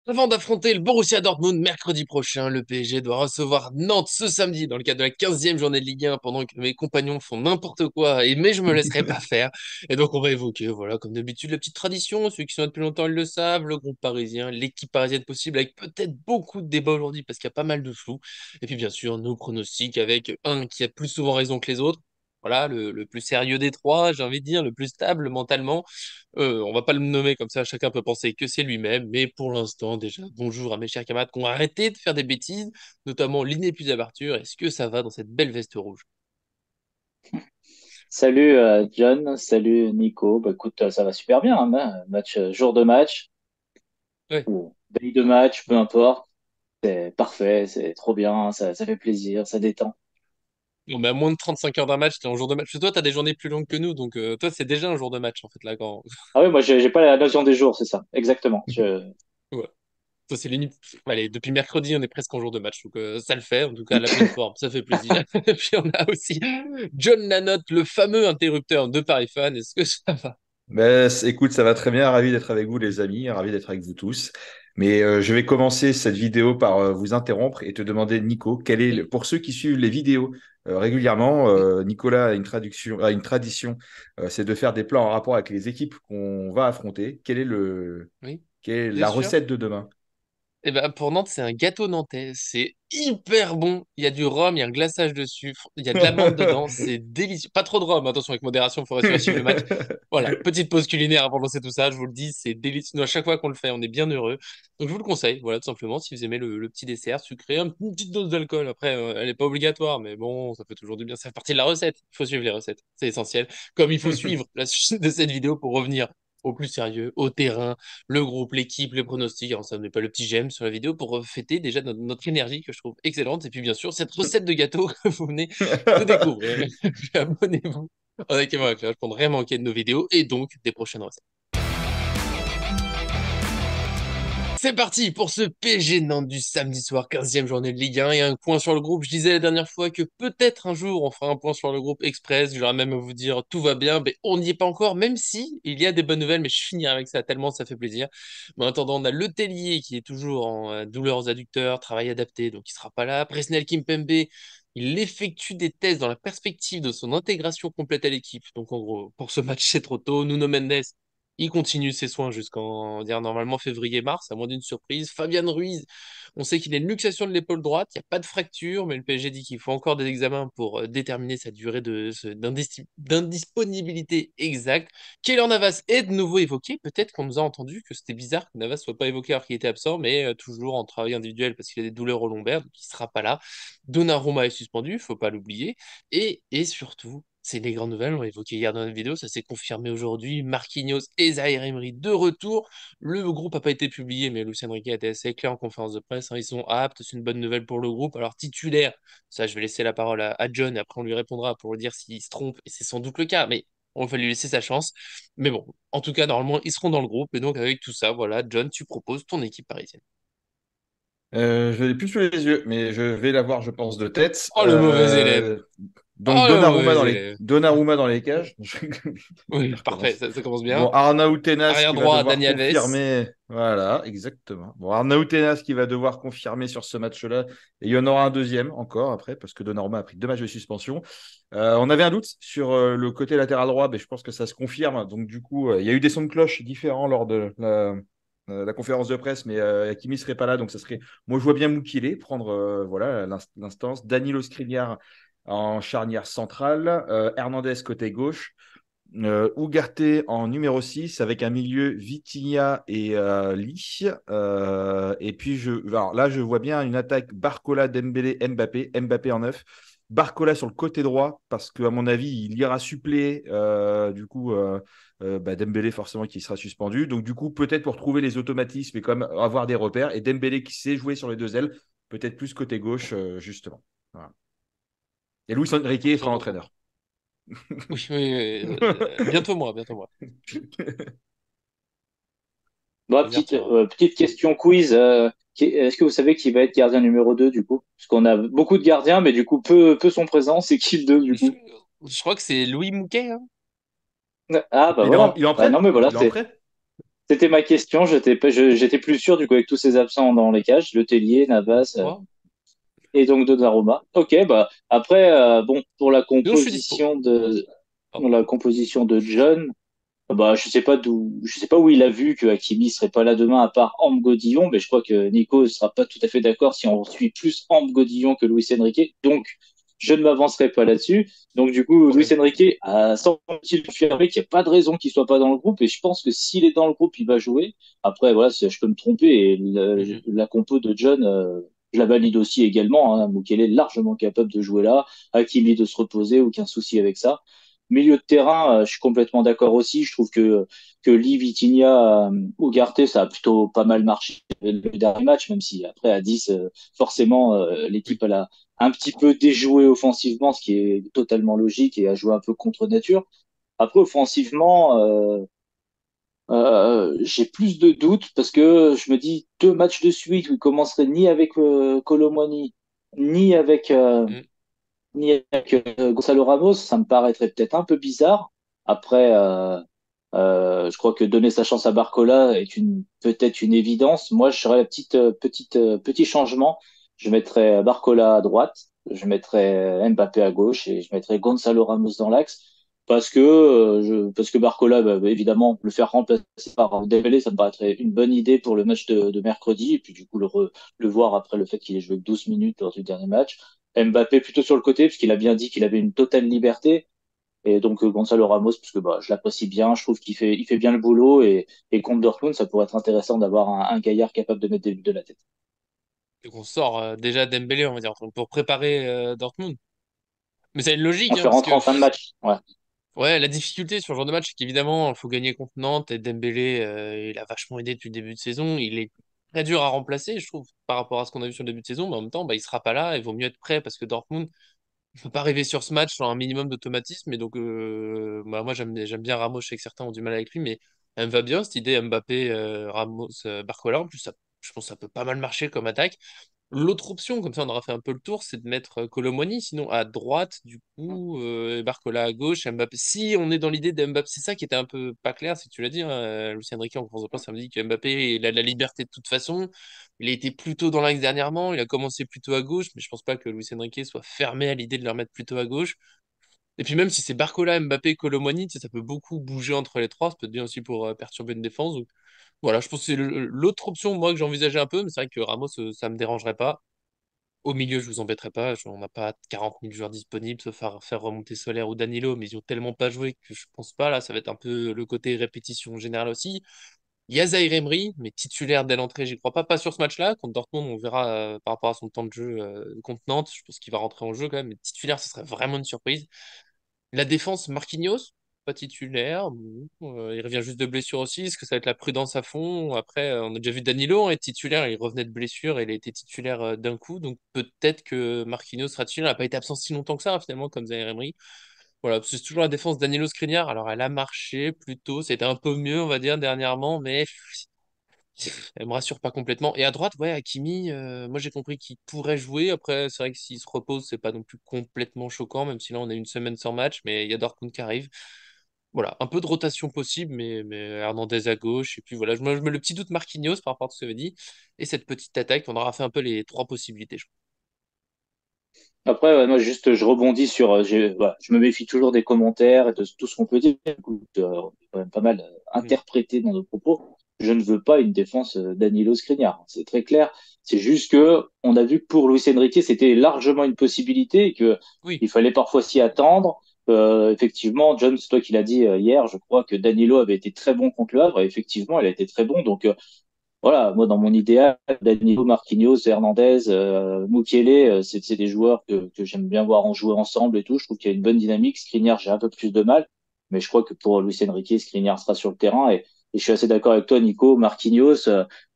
Avant d'affronter le Borussia Dortmund mercredi prochain, le PSG doit recevoir Nantes ce samedi dans le cadre de la 15e journée de Ligue 1 pendant que mes compagnons font n'importe quoi mais je me laisserai pas faire. Et donc on va évoquer, voilà, comme d'habitude, la petite tradition, ceux qui sont là depuis longtemps ils le savent, le groupe parisien, l'équipe parisienne possible avec peut-être beaucoup de débats aujourd'hui parce qu'il y a pas mal de flou. Et puis bien sûr, nos pronostics avec un qui a plus souvent raison que les autres. Voilà, le plus sérieux des trois, j'ai envie de dire, le plus stable mentalement. On va pas le nommer comme ça, chacun peut penser que c'est lui-même, mais pour l'instant, déjà, bonjour à mes chers camarades qui ont arrêté de faire des bêtises, notamment l'inépuisable Arthur. Est-ce que ça va dans cette belle veste rouge? Salut John, salut Nico. Bah, écoute, ça va super bien, hein. Match, jour de match Ouais. ou veille de match, peu importe. C'est parfait, c'est trop bien, ça fait plaisir, ça détend. Bon, mais à moins de 35 heures d'un match, t'es en jour de match. Parce que toi, t'as des journées plus longues que nous, donc toi, c'est déjà un jour de match, en fait, là, quand... Ah oui, moi j'ai pas la notion des jours, c'est ça, exactement. Ouais. Toi, c'est limite... Allez, depuis mercredi, on est presque en jour de match, donc ça le fait, en tout cas, à la pleine forme, ça fait plaisir. Et puis, on a aussi John Lanotte, le fameux interrupteur de Paris Fan. Est-ce que ça va? Écoute, ça va très bien. Ravi d'être avec vous, les amis. Ravi d'être avec vous tous. Mais je vais commencer cette vidéo par vous interrompre et te demander, Nico, Oui. pour ceux qui suivent les vidéos régulièrement, Nicolas a une tradition, c'est de faire des plans en rapport avec les équipes qu'on va affronter. Oui, Quelle est bien la sûr. recette de demain? Eh ben, pour Nantes, c'est un gâteau nantais. C'est hyper bon. Il y a du rhum, il y a un glaçage de sucre, il y a de l'amande dedans. C'est délicieux. Pas trop de rhum, attention, avec modération, il faut réussir à suivre le match. Voilà, petite pause culinaire avant de lancer tout ça. Je vous le dis, c'est délicieux. Nous, à chaque fois qu'on le fait, on est bien heureux. Donc, je vous le conseille, voilà, tout simplement, si vous aimez le petit dessert sucré, une petite dose d'alcool. Après, elle n'est pas obligatoire, mais bon, ça fait toujours du bien. Ça fait partie de la recette. Il faut suivre les recettes. C'est essentiel. Comme il faut suivre la suite de cette vidéo pour revenir au plus sérieux, au terrain, le groupe, l'équipe, les pronostics. Alors, ça ne met pas le petit j'aime sur la vidéo pour fêter déjà notre énergie que je trouve excellente. Et puis, bien sûr, cette recette de gâteau que vous venez de découvrir. Puis, abonnez-vous. Honnêtement, je prends rien manquer de nos vidéos et donc des prochaines recettes. C'est parti pour ce PSG Nantes du samedi soir, 15e journée de Ligue 1 et un point sur le groupe. Je disais la dernière fois que peut-être un jour on fera un point sur le groupe Express. J'aurais même à vous dire tout va bien, mais on n'y est pas encore, même si il y a des bonnes nouvelles, mais je finirai avec ça tellement ça fait plaisir. Mais en attendant, on a Le Tellier qui est toujours en douleur aux adducteurs, travail adapté, donc il sera pas là. Presnel Kimpembe, il effectue des tests dans la perspective de son intégration complète à l'équipe. Donc en gros, pour ce match, c'est trop tôt. Nuno Mendes, il continue ses soins jusqu'en dire normalement février-mars, à moins d'une surprise. Fabian Ruiz, on sait qu'il a une luxation de l'épaule droite, il n'y a pas de fracture, mais le PSG dit qu'il faut encore des examens pour déterminer sa durée d'indisponibilité exacte. Keylor Navas est de nouveau évoqué. Peut-être qu'on nous a entendu que c'était bizarre que Navas soit pas évoqué alors qu'il était absent, mais toujours en travail individuel parce qu'il a des douleurs au lombaire, donc il sera pas là. Donnarumma est suspendu, faut pas l'oublier. Et surtout, c'est des grandes nouvelles, on l'a évoqué hier dans la vidéo, ça s'est confirmé aujourd'hui. Marquinhos et Zaïre Emery de retour. Le groupe n'a pas été publié, mais Lucien Riquet a été assez clair en conférence de presse, hein. Ils sont aptes, c'est une bonne nouvelle pour le groupe. Alors, titulaire, ça, je vais laisser la parole à John et après on lui répondra pour lui dire s'il se trompe, et c'est sans doute le cas, mais on va lui laisser sa chance. Mais bon, en tout cas, normalement, ils seront dans le groupe, et donc avec tout ça, voilà, John, tu proposes ton équipe parisienne. Je l'ai plus sous les yeux, mais je vais l'avoir, je pense, de tête. Oh, le mauvais élève! Donc Oh, le mauvais élève! Donnarumma dans les cages. Je Oui, parfait, recommence. ça commence Bon, bien. Arnautenas Arrière qui va droit, devoir Dani Alves. confirmer. Voilà, exactement. Bon, Arnautenas qui va devoir confirmer sur ce match-là. Et il y en aura un deuxième encore après, parce que Donnarumma a pris 2 matchs de suspension. On avait un doute sur le côté latéral droit, mais je pense que ça se confirme. Donc, du coup, il y a eu des sons de cloche différents lors de la conférence de presse, mais Hakimi serait pas là. Donc, ça serait. Moi, je vois bien Moukile prendre voilà, l'instance. Danilo Skriniar en charnière centrale. Hernandez côté gauche. Ugarte en numéro 6 avec un milieu Vitinha et Lee. Et puis alors là, je vois bien une attaque Barcola, Dembélé, Mbappé. Mbappé en neuf. Barcola sur le côté droit parce qu'à mon avis, il ira suppléer du coup Dembélé forcément qui sera suspendu. Donc du coup, peut-être pour trouver les automatismes et comme avoir des repères. Et Dembélé qui sait jouer sur les deux ailes, peut-être plus côté gauche justement. Voilà. Et Luis Enrique sera J'entends. entraîneur. Oui, oui, oui, bientôt moi, bientôt moi. Bon, Les Arthur. petite question quiz. Est-ce que vous savez qui va être gardien numéro 2 du coup? Parce qu'on a beaucoup de gardiens, mais du coup peu sont présents. C'est qui le 2 du Je, coup? je crois que c'est Louis Mouquet, hein. Ah bah voilà. Il est en Bah non prêt? mais voilà, Il est en prêt? C'était ma question. J'étais plus sûr du coup avec tous ces absents dans les cages, Le Tellier, Navas Moi, et donc Donnarumma. Ok, bah après bon sinon, je suis dispo. pour Pardon. la composition de John, bah je sais pas où il a vu que Hakimi serait pas là demain à part Ambre Godillon, mais je crois que Nico ne sera pas tout à fait d'accord si on suit plus Ambre Godillon que Luis Enrique. Donc je ne m'avancerai pas là-dessus. Donc du coup, Luis Problème. Enrique a semble-t-il confirmé qu'il n'y a pas de raison qu'il soit pas dans le groupe et je pense que s'il est dans le groupe, il va jouer. Après voilà, je peux me tromper et Mhm. la compo de John je la valide aussi également. Hein. Mukele est largement capable de jouer là. Hakimi de se reposer, aucun souci avec ça. Milieu de terrain, je suis complètement d'accord aussi. Je trouve que Lee, Vitinha, Ugarte, ça a plutôt pas mal marché le dernier match, même si après à 10, forcément, Oui. l'équipe elle a un petit peu déjoué offensivement, ce qui est totalement logique et a joué un peu contre nature. Après, offensivement, j'ai plus de doutes parce que je me dis deux matchs de suite où il commencerait ni avec Colomwani, ni avec Mm. ni avec Gonzalo Ramos, ça me paraîtrait peut-être un peu bizarre. Après, je crois que donner sa chance à Barcola est peut-être une évidence. Moi, je ferais la petit changement. Je mettrais Barcola à droite, je mettrais Mbappé à gauche et je mettrais Gonzalo Ramos dans l'axe parce que Barcola, évidemment, le faire remplacer par Dembélé, ça me paraîtrait une bonne idée pour le match de mercredi et puis du coup le voir après le fait qu'il ait joué que 12 minutes lors du dernier match. Mbappé plutôt sur le côté, puisqu'il a bien dit qu'il avait une totale liberté. Et donc Gonzalo Ramos, parce que bah, je l'apprécie bien, je trouve il fait bien le boulot. Et contre Dortmund, ça pourrait être intéressant d'avoir un gaillard capable de mettre des buts de la tête. Et qu'on sort déjà Dembélé, on va dire, pour préparer Dortmund. Mais ça a une logique, On hein, fait parce rentrer que en fin de match. Ouais. ouais, la difficulté sur ce genre de match, c'est qu'évidemment, il faut gagner contre Nantes et Dembélé, il a vachement aidé depuis le début de saison. Il est très dur à remplacer, je trouve, par rapport à ce qu'on a vu sur le début de saison, mais en même temps, bah, il sera pas là, il vaut mieux être prêt parce que Dortmund ne peut pas arriver sur ce match sans un minimum d'automatisme. Et donc, bah, moi, j'aime bien Ramos, je sais que certains ont du mal avec lui, mais elle me va bien cette idée Mbappé, Ramos, Barcola. En plus, je pense que ça peut pas mal marcher comme attaque. L'autre option, comme ça on aura fait un peu le tour, c'est de mettre Kolo Muani, sinon à droite, du coup, Barcola à gauche, Mbappé. Si on est dans l'idée d'Mbappé, c'est ça qui était un peu pas clair, si tu l'as dit, hein, Lucien Riquet en conférence de presse, ça me dit que Mbappé, il a de la liberté de toute façon. Il a été plutôt dans l'axe dernièrement, il a commencé plutôt à gauche, mais je pense pas que Luis Enrique soit fermé à l'idée de le remettre plutôt à gauche. Et puis même si c'est Barcola, Mbappé, Kolo Muani, tu sais, ça peut beaucoup bouger entre les trois, ça peut être bien aussi pour perturber une défense. Donc, voilà, je pense que c'est l'autre option, moi, que j'envisageais un peu, mais c'est vrai que Ramos, ça me dérangerait pas. Au milieu, je vous embêterai pas. On n'a pas 40 000 joueurs disponibles, sauf à faire remonter Solaire ou Danilo, mais ils ont tellement pas joué que je pense pas. Là, ça va être un peu le côté répétition générale aussi. Il y a Zaïre Emery, mais titulaire dès l'entrée, j'y crois pas. Pas sur ce match-là. Contre Dortmund, on verra par rapport à son temps de jeu contre Nantes. Je pense qu'il va rentrer en jeu quand même. Mais titulaire, ce serait vraiment une surprise. La défense, Marquinhos, pas titulaire. Bon, il revient juste de blessure aussi. Est-ce que ça va être la prudence à fond? Après, on a déjà vu Danilo hein, être titulaire. Il revenait de blessure et il a été titulaire d'un coup. Donc peut-être que Marquinhos sera titulaire. Il n'a pas été absent si longtemps que ça, hein, finalement, comme Zaire Emery. Voilà, c'est toujours la défense Danilo Skriniar. Alors elle a marché plutôt. C'était un peu mieux, on va dire, dernièrement. Mais elle me rassure pas complètement. Et à droite, ouais, Hakimi, moi j'ai compris qu'il pourrait jouer. Après, c'est vrai que s'il se repose, c'est pas non plus complètement choquant, même si là on a une semaine sans match, mais il y a Dortmund qui arrive. Voilà, un peu de rotation possible, mais Hernandez à gauche. Et puis voilà, moi je mets le petit doute Marquinhos par rapport à ce que vous avez dit. Et cette petite attaque, on aura fait un peu les trois possibilités, je Après, ouais, moi, juste, je rebondis sur. Voilà, je me méfie toujours des commentaires et de tout ce qu'on peut dire. Écoute, on est quand même pas mal crois. interprété dans nos propos. Je ne veux pas une défense Danilo Skriniar. C'est très clair. C'est juste que on a vu que pour Luis Enrique, c'était largement une possibilité et que Oui, il fallait parfois s'y attendre. Effectivement, John, c'est toi qui l'as dit hier, je crois que Danilo avait été très bon contre le Havre. Et effectivement, il a été très bon. Donc, voilà, moi dans mon idéal, Danilo, Marquinhos, Hernandez, Mukiele, c'est des joueurs que j'aime bien voir en jouer ensemble et tout. Je trouve qu'il y a une bonne dynamique. Skriniar, j'ai un peu plus de mal, mais je crois que pour Luis Enrique, Skriniar sera sur le terrain et je suis assez d'accord avec toi, Nico. Marquinhos,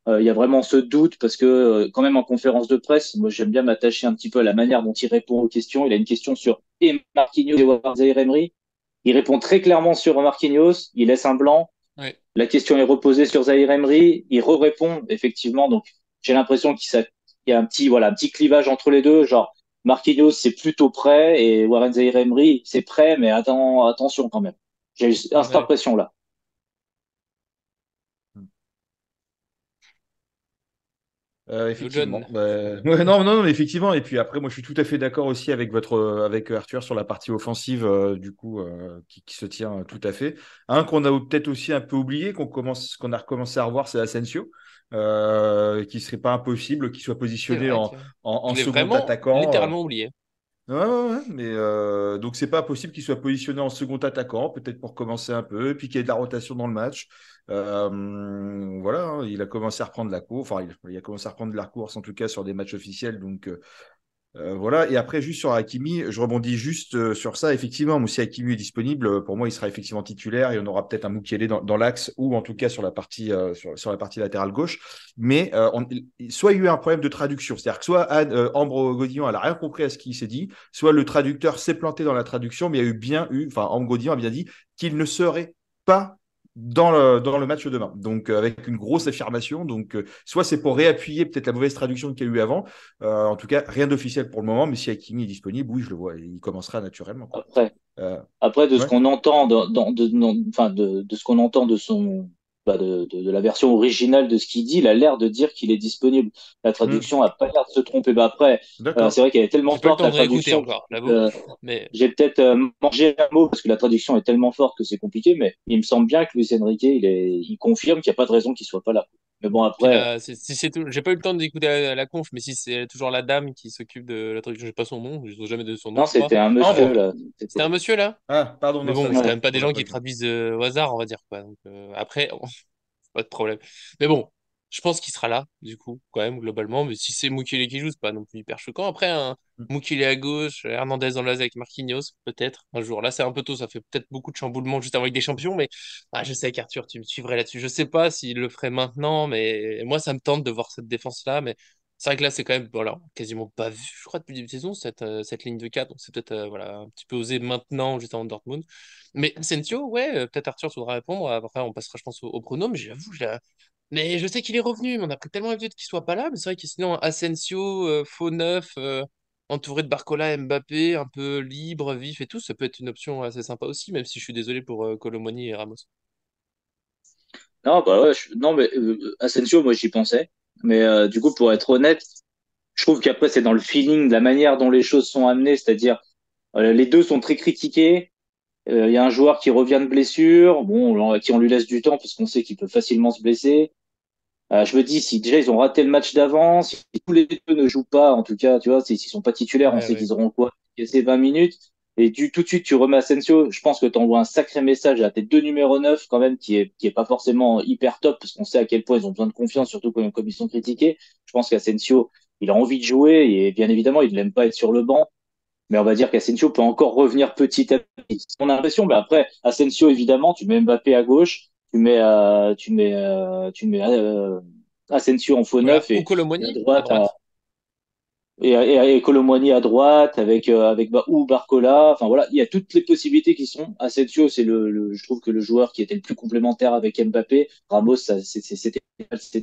il y a vraiment ce doute parce que quand même en conférence de presse, moi j'aime bien m'attacher un petit peu à la manière dont il répond aux questions. Il a une question sur et Marquinhos et Warren Zaïre-Emery. Il répond très clairement sur Marquinhos, il laisse un blanc. ouais, La question est reposée sur Zahir Emery. Il répond effectivement. Donc, j'ai l'impression qu'il y a voilà, un petit clivage entre les deux. Genre, Marquinhos, c'est plutôt prêt et Warren Zahir Emery, c'est prêt, mais attention quand même. J'ai eu cette ouais. impression-là. Le John. Effectivement. Ouais, non, non, non, mais effectivement. Et puis après, moi, je suis tout à fait d'accord aussi avec avec Arthur sur la partie offensive, du coup, qui se tient tout à fait. Un qu'on a peut-être aussi un peu oublié, qu'on a recommencé à revoir, c'est Asensio, qui serait pas impossible qu'il soit C'est positionné vrai que en je l'ai second vraiment attaquant. littéralement oublié. Ouais, ouais, ouais, mais donc c'est pas possible qu'il soit positionné en second attaquant, peut-être pour commencer un peu, puis qu'il y ait de la rotation dans le match. Voilà, hein, il a commencé à reprendre la course, enfin il a commencé à reprendre de la course en tout cas sur des matchs officiels, donc voilà. Et après juste sur Hakimi, je rebondis juste sur ça. Effectivement, si Hakimi est disponible, pour moi il sera effectivement titulaire et on aura peut-être un Mukiele dans l'axe ou en tout cas sur la partie sur la partie latérale gauche. Mais soit il y a eu un problème de traduction, c'est-à-dire que soit Ambro Godillon elle a rien compris à ce qu'il s'est dit, soit le traducteur s'est planté dans la traduction, mais il y a enfin Ambro Godillon a bien dit qu'il ne serait pas dans le match de demain. Donc, avec une grosse affirmation. Donc, soit c'est pour réappuyer peut-être la mauvaise traduction qu'il y a eu avant. En tout cas, rien d'officiel pour le moment. Mais si Hakimi est disponible, oui, je le vois. Il commencera naturellement, quoi. Après, Euh, après de ce ouais. qu'on entend enfin, de ce qu'on entend de son, bah, de la version originale de ce qu'il dit, il a l'air de dire qu'il est disponible. La Hmm. traduction a pas l'air de se tromper. Bah après, c'est D'accord. vrai qu'elle est tellement J'ai pas eu le forte, temps la de réécouter traduction, encore, j'avoue. Mais j'ai peut-être mangé un mot parce que la traduction est tellement forte que c'est compliqué, mais il me semble bien que Luis Enrique, il confirme qu'il n'y a pas de raison qu'il soit pas là. Mais bon, puis après, là, si c'est tout, j'ai pas eu le temps d'écouter la conf, mais si c'est toujours la dame qui s'occupe de la traduction, j'ai pas son nom, je n'ai jamais donné son nom, non, je crois. c'était un monsieur, Ambre. là. C'était C'était, un monsieur là? Ah, pardon, Mais non, ça bon, je c'est quand ouais. même pas des pour la gens qui traduction. traduisent au hasard, on va dire quoi. Donc après, pas de problème. Mais bon, je pense qu'il sera là, du coup, quand même, globalement. Mais si c'est Mukele qui joue, c'est pas non plus hyper choquant. Après, un Hmm. Mukele à gauche, Hernandez dans l'axe avec Marquinhos, peut-être, un jour. Là, c'est un peu tôt, ça fait peut-être beaucoup de chamboulements juste avant avec des champions, mais je sais qu'Arthur, tu me suivrais là-dessus. Je sais pas s'il le ferait maintenant, mais moi, ça me tente de voir cette défense-là. Mais c'est vrai que là, c'est quand même, voilà, quasiment pas vu, je crois, depuis le début de saison, cette ligne de 4. Donc, c'est peut-être, voilà, un petit peu osé maintenant, juste avant Dortmund. Mais Asensio, ouais, peut-être Arthur, tu voudras répondre. Après, on passera, je pense, au prono. Mais j'avoue, mais je sais qu'il est revenu. Mais on a pris tellement l'habitude qu'il soit pas là. Mais c'est vrai que sinon, Asensio, faux neuf, entouré de Barcola, Mbappé, un peu libre, vif et tout, ça peut être une option assez sympa aussi, même si je suis désolé pour Colomoni et Ramos. Non, bah ouais, non, mais Asensio, moi, j'y pensais. Mais du coup, pour être honnête, je trouve qu'après, c'est dans le feeling, la manière dont les choses sont amenées, c'est-à-dire, les deux sont très critiqués. Il y a un joueur qui revient de blessure, bon, à qui on lui laisse du temps parce qu'on sait qu'il peut facilement se blesser. Je me dis, si déjà ils ont raté le match d'avant, si tous les deux ne jouent pas, en tout cas, tu vois, s'ils sont pas titulaires, on Ouais, sait ouais. qu'ils auront quoi, ces 20 minutes. Et tout de suite, tu remets Asensio. Je pense que tu envoies un sacré message à tes deux numéros 9 quand même, qui est pas forcément hyper top, parce qu'on sait à quel point ils ont besoin de confiance, surtout comme ils sont critiqués. Je pense qu'Asensio, il a envie de jouer, et bien évidemment, il n'aime pas être sur le banc. Mais on va dire qu'Asensio peut encore revenir petit à petit. C'est mon impression. Mais après, Asensio, évidemment, tu mets Mbappé à gauche, tu mets Asensio en faux Voilà. neuf Ou et à Colomoni à droite, droite. et Kolo Muani à droite avec ou Barcola. Enfin voilà, il y a toutes les possibilités qui sont. Asensio, c'est je trouve que le joueur qui était le plus complémentaire avec Mbappé. Ramos, c'était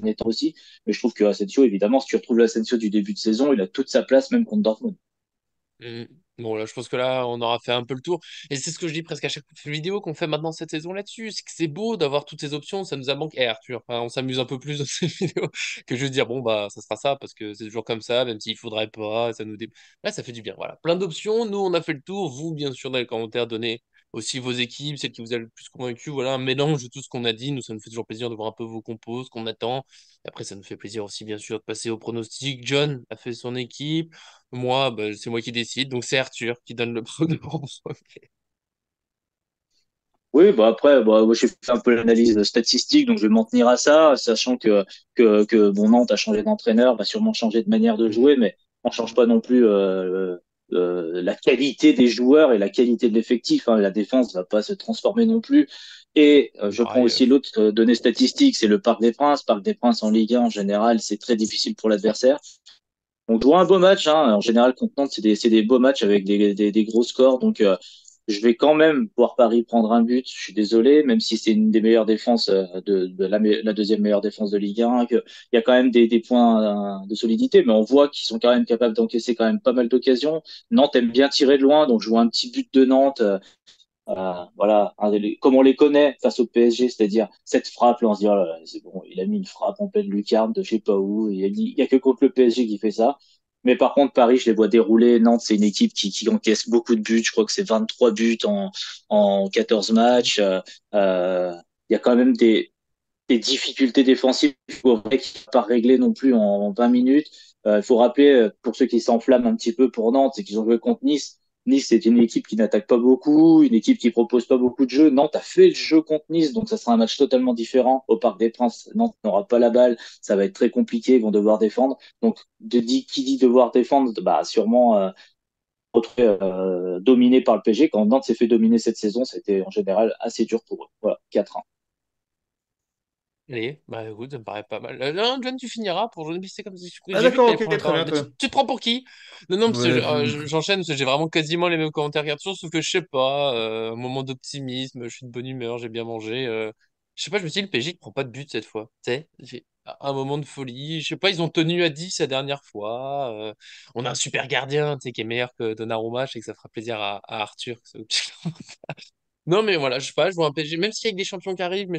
nettement aussi. Mais je trouve que Asensio, évidemment, si tu retrouves l'Asensio du début de saison, il a toute sa place même contre Dortmund. Mm. Bon, là, je pense que là, on aura fait un peu le tour. Et c'est ce que je dis presque à chaque vidéo qu'on fait maintenant cette saison là-dessus. C'est que c'est beau d'avoir toutes ces options. Ça nous a manqué. Eh, Arthur, hein, on s'amuse un peu plus dans ces vidéos que juste dire, bon, bah, ça sera ça parce que c'est toujours comme ça, même s'il faudrait pas. Là, ça fait du bien. Voilà. Plein d'options. Nous, on a fait le tour. Vous, bien sûr, dans les commentaires, donnez aussi vos équipes, celles qui vous a le plus convaincu. Voilà, un mélange de tout ce qu'on a dit. Nous, ça nous fait toujours plaisir de voir un peu vos compos, ce qu'on attend. Et après, ça nous fait plaisir aussi, bien sûr, de passer au pronostic. John a fait son équipe. Moi, bah, c'est moi qui décide, donc c'est Arthur qui donne le pronom. Oui, bah après, bah, moi, j'ai fait un peu l'analyse statistique, donc je vais m'en tenir à ça, sachant que bon, Nantes a changé d'entraîneur, va sûrement changer de manière de Mm. jouer, mais on change pas non plus la qualité des joueurs et la qualité de l'effectif. Hein. La défense va pas se transformer non plus. Et je prends Pareil, aussi l'autre donnée statistique, c'est le Parc des Princes. Parc des Princes en Ligue 1, en général, c'est très difficile pour l'adversaire. On joue un beau match, hein. En général, contre Nantes, c'est des beaux matchs avec des gros scores. Donc, je vais quand même voir Paris prendre un but. Je suis désolé, même si c'est une des meilleures défenses la deuxième meilleure défense de Ligue 1, qu'il y a quand même des points de solidité, mais on voit qu'ils sont quand même capables d'encaisser quand même pas mal d'occasions. Nantes aime bien tirer de loin, donc je vois un petit but de Nantes Voilà, comme on les connaît face au PSG, c'est-à-dire cette frappe, là, on se dit, oh là là, c'est bon, il a mis une frappe en pleine lucarne de je sais pas où, il y a que contre le PSG qui fait ça. Mais par contre, Paris, je les vois dérouler. Nantes, c'est une équipe qui encaisse beaucoup de buts. Je crois que c'est 23 buts en 14 matchs. Il y a quand même des difficultés défensives qui ne pas régler non plus en 20 minutes. Il faut rappeler, pour ceux qui s'enflamment un petit peu pour Nantes, c'est qu'ils ont joué contre Nice. Nice, c'est une équipe qui n'attaque pas beaucoup, une équipe qui propose pas beaucoup de jeux. Nantes a fait le jeu contre Nice, donc ça sera un match totalement différent au Parc des Princes. Nantes n'aura pas la balle, ça va être très compliqué, ils vont devoir défendre. Donc, qui dit devoir défendre, bah sûrement retrouver dominé par le PSG. Quand Nantes s'est fait dominer cette saison, c'était en général assez dur pour eux. Voilà, 4-1. Allez, bah écoute, ça me paraît pas mal. Non, John, tu finiras pour John c'est comme si Ah j'ai vu que d'accord, t'allais ok, prendre la très parole. bien, Mais très tu, bien. tu te prends pour qui? Non, non, parce que Ouais, j'enchaîne, parce que j'ai vraiment quasiment les mêmes commentaires qu'Arthur, sauf que je sais pas, un moment d'optimisme, je suis de bonne humeur, j'ai bien mangé. Je sais pas, je me suis dit, le PSG ne prend pas de but cette fois. Tu sais, j'ai un moment de folie. Je sais pas, ils ont tenu à 10 la dernière fois. On a un super gardien, tu sais, qui est meilleur que Donnarumma, je sais que ça fera plaisir à Arthur. Non, mais voilà, je sais pas, je vois un PSG, même s'il y a que des champions qui arrivent, mais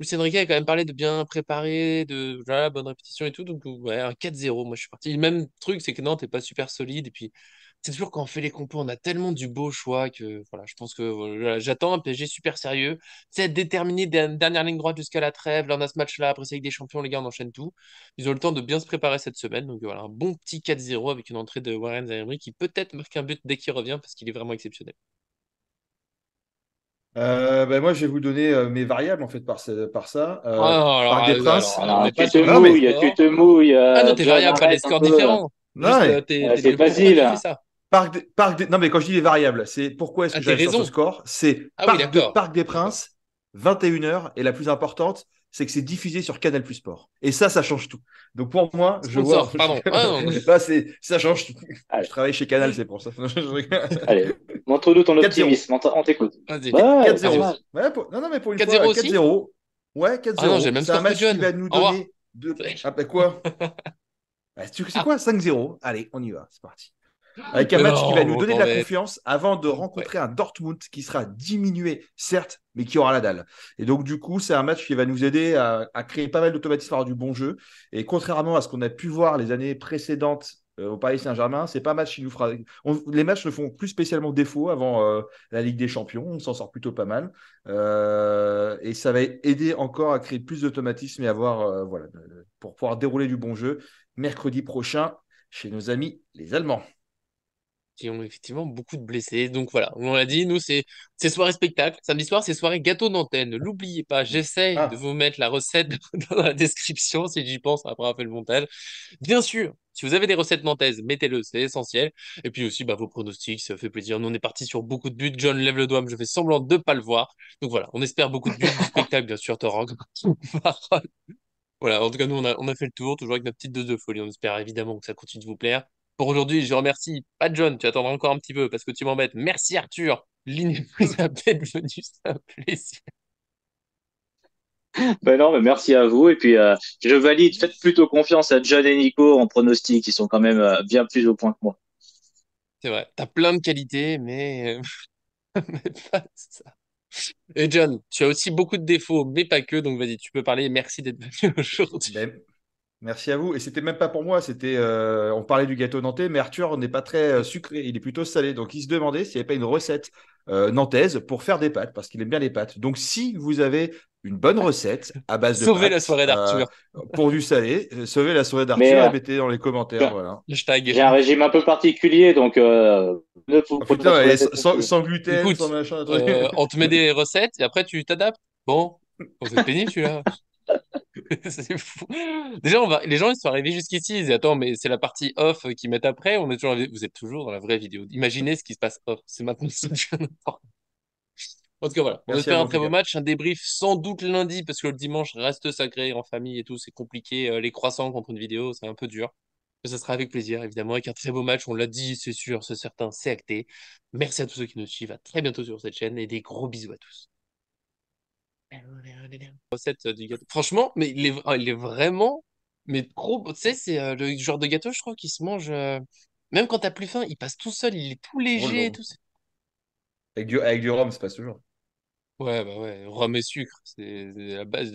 Luis Enrique a quand même parlé de bien préparer, de voilà, bonne répétition et tout. Donc, ouais, un 4-0, moi je suis parti. Le même truc, c'est que Nantes n'est pas super solide. Et puis, c'est toujours quand on fait les compos, on a tellement du beau choix que voilà, je pense que voilà, j'attends un PSG super sérieux. C'est être déterminé dernière ligne droite jusqu'à la trêve. Là, on a ce match-là. Après, c'est avec des champions, les gars, on enchaîne tout. Ils ont le temps de bien se préparer cette semaine. Donc, voilà, un bon petit 4-0 avec une entrée de Warren Zaïre qui peut-être marque un but dès qu'il revient parce qu'il est vraiment exceptionnel. ben moi, je vais vous donner mes variables en fait par ça. Oh, alors, Parc des Princes. on Alors, n'est pas sur un mauvais tu score. te mouilles, Ah non, tes John, variables, pas les arrête un scores peu. différents. Non, Juste, mais C'est le pourquoi tu fais facile. ça. Non, mais quand je dis les variables, c'est pourquoi est-ce Ah, que tes j'arrive sur ce raisons. score? C'est Ah oui, d'accord. Parc des D'accord. Princes, 21 h, et la plus importante, c'est que c'est diffusé sur Canal Plus Sport. Et ça change tout. Donc pour moi, je vois. Sponsor, pardon. Ah non, non. Là, ça change tout. Je Allez, travaille chez Canal, c'est pour ça. Je rigole. allez. Montre-nous ton 4-0. optimisme. On t'écoute. Vas-y. Ouais, pas Allez. mal. 4-0. Ouais, non, non, mais pour une fois, 4-0 aussi? 4-0. Ouais, Ah non, j'ai le 4-0. même C'est un score que match qui John. va nous Au revoir. donner de. Ah, bah quoi? C'est Ah, quoi? 5-0. Allez, on y va. C'est parti. Avec un mais match qui va non, nous bon, donner de t'en la mets. confiance avant de Ouais. rencontrer un Dortmund qui sera diminué, certes, mais qui aura la dalle. Et donc, du coup, c'est un match qui va nous aider à créer pas mal d'automatismes, à avoir du bon jeu. Et contrairement à ce qu'on a pu voir les années précédentes au Paris Saint-Germain, c'est pas un match qui nous fera. Les matchs ne font plus spécialement défaut avant la Ligue des Champions. On s'en sort plutôt pas mal. Et ça va aider encore à créer plus d'automatismes et avoir, voilà, pour pouvoir dérouler du bon jeu mercredi prochain chez nos amis les Allemands. Qui ont effectivement beaucoup de blessés. Donc voilà, on l'a dit, nous, c'est soirée spectacle. Samedi soir, c'est soirée gâteau d'antenne. Ne l'oubliez pas, j'essaie de Ah, vous mettre la recette dans la description si j'y pense après avoir fait le montage. Bien sûr, si vous avez des recettes nantaises, mettez-le, c'est essentiel. Et puis aussi, bah, vos pronostics, ça fait plaisir. Nous, on est parti sur beaucoup de buts. John lève le doigt, mais je fais semblant de ne pas le voir. Donc voilà, on espère beaucoup de buts du spectacle, bien sûr, Torrent. Voilà, en tout cas, nous, on a fait le tour, toujours avec notre petite dose de folie. On espère évidemment que ça continue de vous plaire. Pour aujourd'hui, je remercie pas John, tu attendras encore un petit peu parce que tu m'embêtes. Merci Arthur, l'inépuisable d'être venu, c'est un plaisir. Ben non, mais merci à vous. Et puis, je valide. Faites plutôt confiance à John et Nico en pronostic. Ils sont quand même bien plus au point que moi. C'est vrai, t'as plein de qualités, mais, mais pas ça. Et John, tu as aussi beaucoup de défauts, mais pas que, donc vas-y, tu peux parler. Merci d'être venu aujourd'hui. ben, merci à vous. Et c'était même pas pour moi, on parlait du gâteau nantais, mais Arthur n'est pas très sucré, il est plutôt salé. Donc il se demandait s'il n'y avait pas une recette nantaise pour faire des pâtes, parce qu'il aime bien les pâtes. Donc si vous avez une bonne recette à base de Sauver la pâtes soirée d'Arthur. pour du salé, sauvez la soirée Mais d'Arthur et mettez dans les commentaires. Voilà. Hashtag. j'ai un régime un peu particulier, donc ne vous Oh, prenez pas putain, trop la et tête non plus. sans gluten, sans Écoute, machin, un truc. on te met des recettes et après tu t'adaptes. Bon, vous êtes pénible celui-là. C'est fou. Déjà, les gens, ils sont arrivés jusqu'ici. Ils disent, attends, mais c'est la partie off qu'ils mettent après. On est toujours... Vous êtes toujours dans la vraie vidéo. Imaginez ce qui se passe off. C'est maintenant ça devient n'importe quoi. En tout cas, voilà. On Merci à espère vous un en très tout beau cas. match. Un débrief sans doute lundi parce que le dimanche reste sacré en famille et tout. C'est compliqué. Les croissants contre une vidéo, c'est un peu dur. Mais ça sera avec plaisir, évidemment, avec un très beau match. On l'a dit, c'est sûr, c'est certain, c'est acté. Merci à tous ceux qui nous suivent. À très bientôt sur cette chaîne et des gros bisous à tous. Recette du gâteau. Franchement, mais il est vraiment, mais trop. Tu sais, c'est le genre de gâteau, je crois, qui se mange. Même quand t'as plus faim, il passe tout seul, il est tout Oh léger et non. tout. Avec du rhum, ça passe toujours. Ouais, bah ouais, rhum et sucre, c'est la base